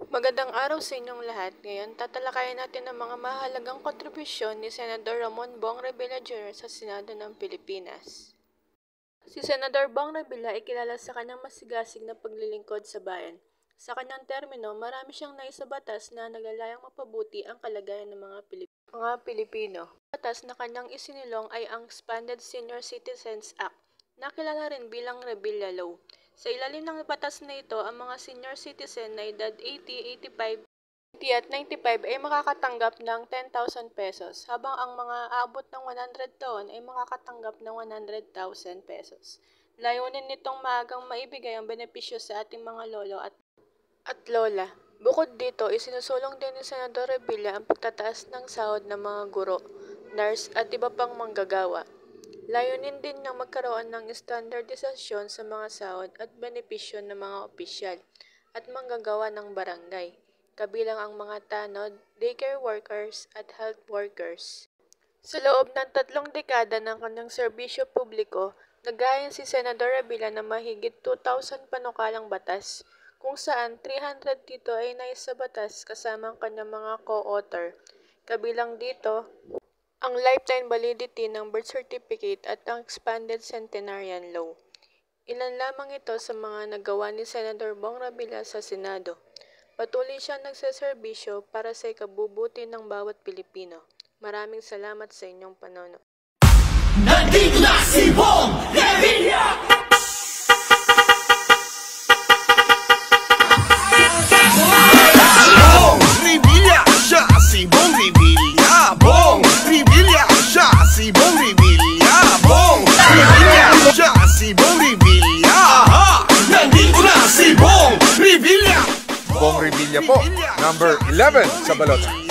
Magandang araw sa inyong lahat. Ngayon, tatalakayin natin ang mga mahalagang kontribusyon ni Senador Ramon Bong Revilla Jr. sa Senado ng Pilipinas. Si Senador Bong Revilla ay kilala sa kanyang masigasig na paglilingkod sa bayan. Sa kanyang termino, marami siyang naisabatas na naglalayang mapabuti ang kalagayan ng mga Pilipino. Batas na kanyang isinilong ay ang Expanded Senior Citizens Act, na kilala rin bilang Revilla Law. Sa ilalim ng batas na ito, ang mga senior citizen na edad 80, 85, 90 at 95 ay makakatanggap ng 10,000 pesos, habang ang mga aabot ng 100 taon ay makakatanggap ng 100,000 pesos. Layunin nitong maagang maibigay ang benepisyo sa ating mga lolo at lola. Bukod dito, isinusulong din ni Senador Revilla ang pagtataas ng sahod ng mga guro, nurse at iba pang manggagawa. Layunin din niyang magkaroon ng standardisasyon sa mga sahod at benepisyo ng mga opisyal at manggagawa ng barangay, kabilang ang mga tanod, daycare workers at health workers. Sa loob ng 3 dekada ng kanyang serbisyo publiko, naghain si Senador Revilla ng mahigit 2,000 panukalang batas, kung saan 300 dito ay naisabatas kasama ang kanyang mga co-author. Kabilang dito ang lifetime validity ng birth certificate at ang expanded centenarian law. Ilan lamang ito sa mga nagawa ni Senador Bong Revilla sa Senado. Patuloy siya nagseserbisyo para sa ikabubuti ng bawat Pilipino. Maraming salamat sa inyong panonood. Nandito na si Bong Revilla! Bong Revilla, siya si Bong Revilla. Bong Revilla, siya si Bong Revilla. Bong Revilla, siya si Bong Revilla. Aha! Nandito na si Bong Revilla! Bong Revilla po, number 11 sa balota.